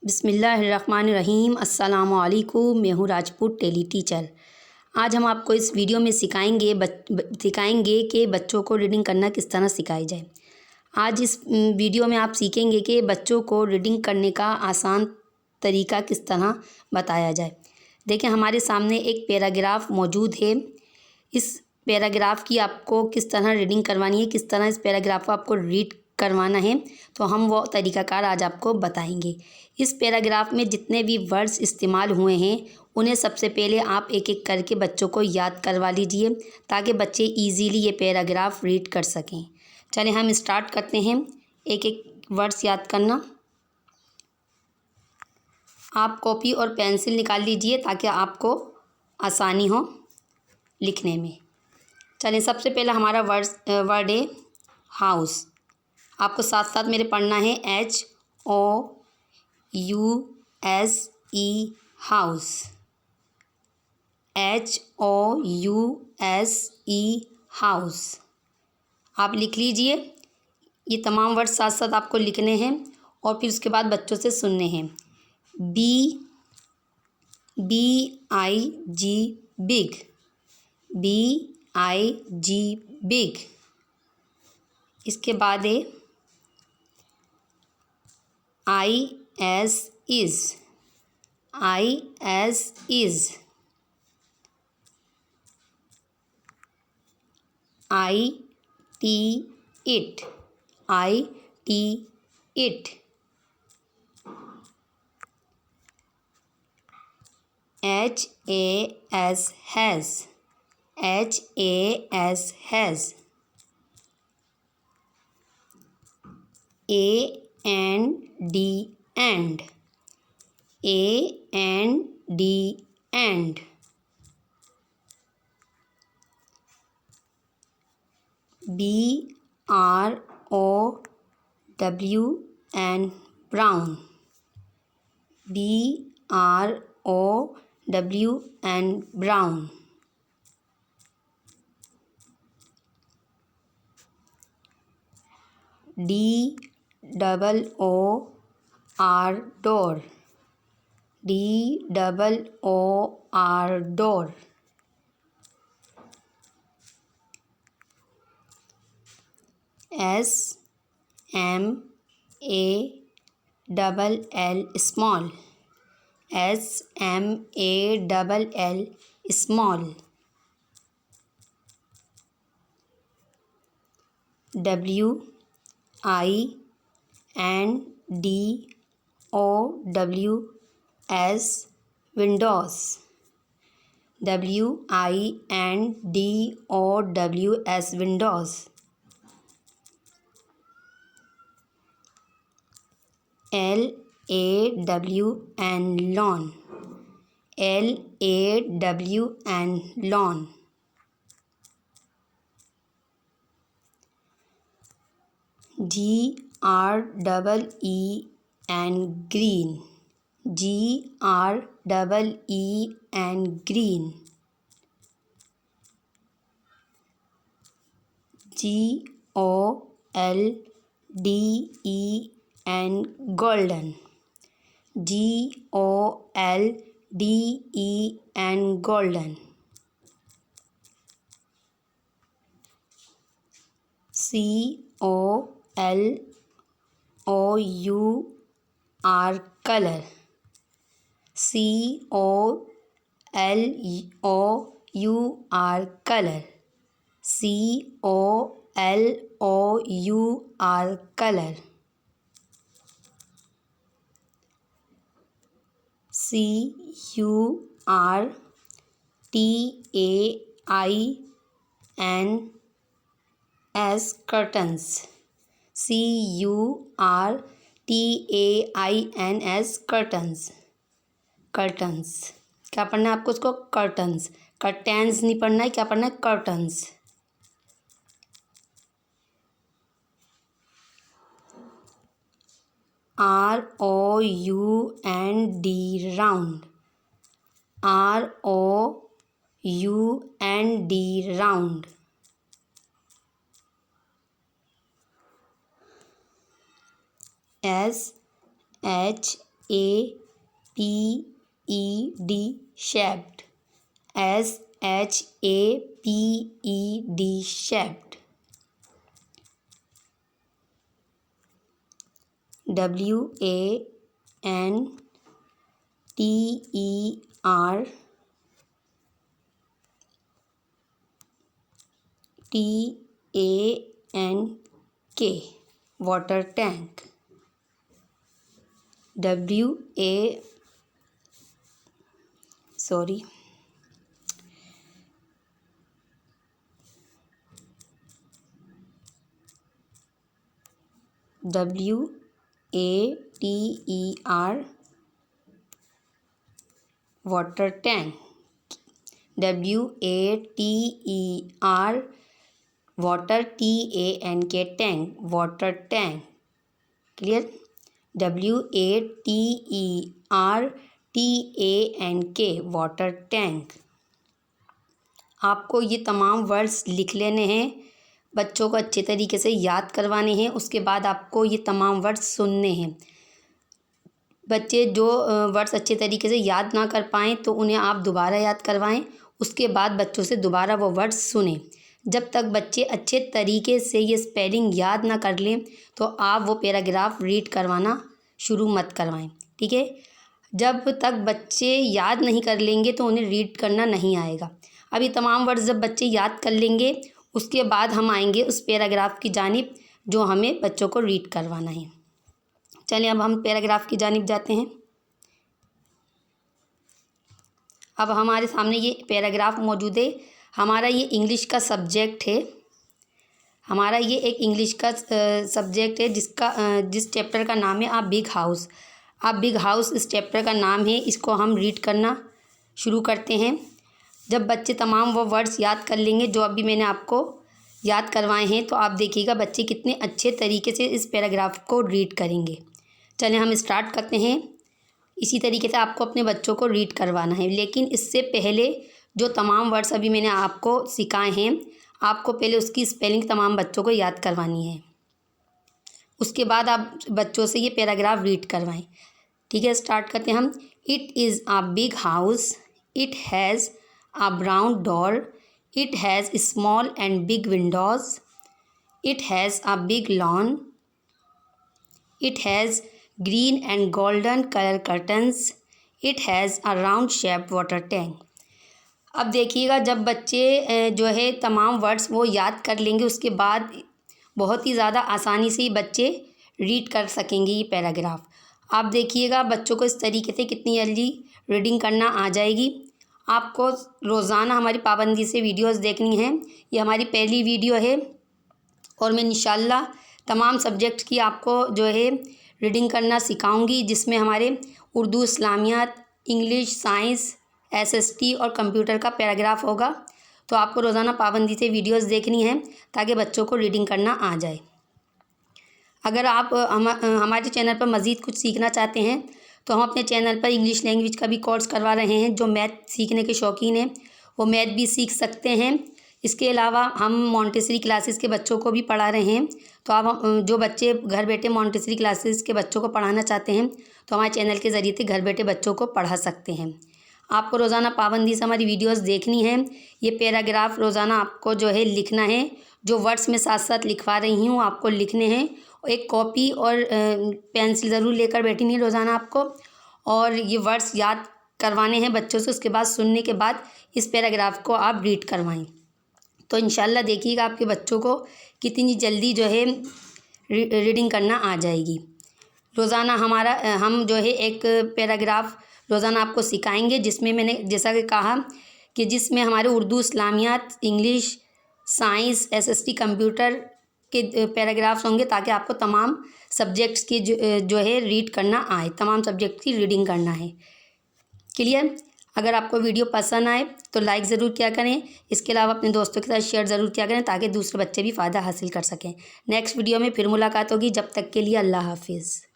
बिस्मिल्लाहिर्रहमानिर्रहीम। अस्सलामु अलैकुम। मैं हूँ राजपूत टेली टीचर। आज हम आपको इस वीडियो में सिखाएंगे कि बच्चों को रीडिंग करना किस तरह सिखाई जाए। आज इस वीडियो में आप सीखेंगे कि बच्चों को रीडिंग करने का आसान तरीका किस तरह बताया जाए। देखिए, हमारे सामने एक पैराग्राफ मौजूद है। इस पैराग्राफ की आपको किस तरह रीडिंग करवानी है, किस तरह इस पैराग्राफ को आपको रीड करवाना है, तो हम वो तरीक़ाकार आज आपको बताएंगे। इस पैराग्राफ में जितने भी वर्ड्स इस्तेमाल हुए हैं उन्हें सबसे पहले आप एक एक करके बच्चों को याद करवा लीजिए, ताकि बच्चे इजीली ये पैराग्राफ रीड कर सकें। चलिए हम स्टार्ट करते हैं एक एक वर्ड्स याद करना। आप कॉपी और पेंसिल निकाल लीजिए ताकि आपको आसानी हो लिखने में। चलिए, सबसे पहला हमारा वर्ड है हाउस। आपको साथ साथ मेरे पढ़ना है HOUSE, हाउस। HOUSE, house. आप लिख लीजिए। ये तमाम वर्ड साथ साथ आपको लिखने हैं और फिर उसके बाद बच्चों से सुनने हैं। BIG, big. BIG, big. इसके बाद है IS, is. IS, is. IT, it. IT, it. HAS, has। HAS, has। AND, and। AND, and। BROWN, brown। BROWN, brown। DOOR, door। DOOR, door। SMALL, small। SMALL, small। WINDOWS, windows। WINDOWS, windows। LAWN, lawn। LAWN, lawn। GREEN, green। GREEN, green। GOLDEN, golden। GOLDEN, golden। COLOUR, color। COLOUR, color। COLOUR, color। CURTAINS, curtains। CURTAINS, curtains। Curtains. क्या पढ़ना है आपको उसको? Curtains. Curtains नहीं पढ़ना है, क्या पढ़ना है? Curtains. ROUND, round। ROUND, round। SHADE, shaped, shaped, WATERTANK, water tank, WATER, water tank, WATER, water, TANK, tank, water tank. Clear? WATERTANK, water tank. आपको ये तमाम वर्ड्स लिख लेने हैं, बच्चों को अच्छे तरीके से याद करवाने हैं। उसके बाद आपको ये तमाम वर्ड्स सुनने हैं। बच्चे जो वर्ड्स अच्छे तरीके से याद ना कर पाएँ तो उन्हें आप दोबारा याद करवाएं। उसके बाद बच्चों से दोबारा वो वर्ड्स सुनें। जब तक बच्चे अच्छे तरीके से ये स्पेलिंग याद ना कर लें तो आप वो पैराग्राफ रीड करवाना शुरू मत करवाएं, ठीक है। जब तक बच्चे याद नहीं कर लेंगे तो उन्हें रीड करना नहीं आएगा। अब ये तमाम वर्ड्स जब बच्चे याद कर लेंगे उसके बाद हम आएंगे उस पैराग्राफ की जानिब जो हमें बच्चों को रीड करवाना है। चलिए अब हम पैराग्राफ की जानिब जाते हैं। अब हमारे सामने ये पैराग्राफ मौजूद है। हमारा ये इंग्लिश का सब्जेक्ट है। हमारा ये एक इंग्लिश का सब्जेक्ट है जिस चैप्टर का नाम है आ बिग हाउस। आ बिग हाउस इस चैप्टर का नाम है। इसको हम रीड करना शुरू करते हैं। जब बच्चे तमाम वो वर्ड्स याद कर लेंगे जो अभी मैंने आपको याद करवाए हैं तो आप देखिएगा बच्चे कितने अच्छे तरीके से इस पैराग्राफ को रीड करेंगे। चलिए हम स्टार्ट करते हैं। इसी तरीके से आपको अपने बच्चों को रीड करवाना है, लेकिन इससे पहले जो तमाम वर्ड्स अभी मैंने आपको सिखाए हैं आपको पहले उसकी स्पेलिंग तमाम बच्चों को याद करवानी है। उसके बाद आप बच्चों से ये पैराग्राफ रीड करवाएं, ठीक है। स्टार्ट करते हैं हम। It is a big house, it has a brown door, it has small and big windows, it has a big lawn, it has green and golden color curtains, it has a round shaped water tank। अब देखिएगा जब बच्चे जो है तमाम words वो याद कर लेंगे उसके बाद बहुत ही ज़्यादा आसानी से ही बच्चे रीड कर सकेंगे ये पैराग्राफ। आप देखिएगा बच्चों को इस तरीके से कितनी जल्दी रीडिंग करना आ जाएगी। आपको रोज़ाना हमारी पाबंदी से वीडियोस देखनी है। ये हमारी पहली वीडियो है और मैं इंशाल्लाह तमाम सब्जेक्ट की आपको जो है रीडिंग करना सिखाऊंगी, जिसमें हमारे Urdu, Islamiyat, English, science, SST और कंप्यूटर का पैराग्राफ होगा। तो आपको रोज़ाना पाबंदी से वीडियोस देखनी है ताकि बच्चों को रीडिंग करना आ जाए। अगर आप हमारे चैनल पर मज़ीद कुछ सीखना चाहते हैं तो हम अपने चैनल पर इंग्लिश लैंग्वेज का भी कोर्स करवा रहे हैं। जो मैथ सीखने के शौकीन हैं वो मैथ भी सीख सकते हैं। इसके अलावा हम मॉन्टेसरी क्लासेस के बच्चों को भी पढ़ा रहे हैं। तो आप जो बच्चे घर बैठे मॉन्टेसरी क्लासेस के बच्चों को पढ़ाना चाहते हैं तो हमारे चैनल के ज़रिए से घर बैठे बच्चों को पढ़ा सकते हैं। आपको रोज़ाना पाबंदी से हमारी वीडियोस देखनी है। ये पैराग्राफ रोज़ाना आपको जो है लिखना है। जो वर्ड्स मैं साथ साथ लिखवा रही हूँ आपको लिखने हैं। एक कॉपी और पेंसिल ज़रूर लेकर बैठनी है रोज़ाना आपको, और ये वर्ड्स याद करवाने हैं बच्चों से। उसके बाद सुनने के बाद इस पैराग्राफ को आप रीड करवाएं। तो इंशाल्लाह देखिएगा आपके बच्चों को कितनी जल्दी जो है रीडिंग करना आ जाएगी। रोज़ाना हम जो है एक पैराग्राफ रोज़ाना आपको सिखाएंगे जिसमें मैंने जैसा कि कहा कि जिसमें हमारे Urdu, Islamiyat, English, science, SST, computer के पैराग्राफ्स होंगे ताकि आपको तमाम सब्जेक्ट्स की जो है रीड करना आए, तमाम सब्जेक्ट की रीडिंग करना है। क्लियर? अगर आपको वीडियो पसंद आए तो लाइक ज़रूर किया करें। इसके अलावा अपने दोस्तों के साथ शेयर ज़रूर किया करें ताकि दूसरे बच्चे भी फ़ायदा हासिल कर सकें। नेक्स्ट वीडियो में फिर मुलाकात होगी। जब तक के लिए अल्लाह हाफिज़।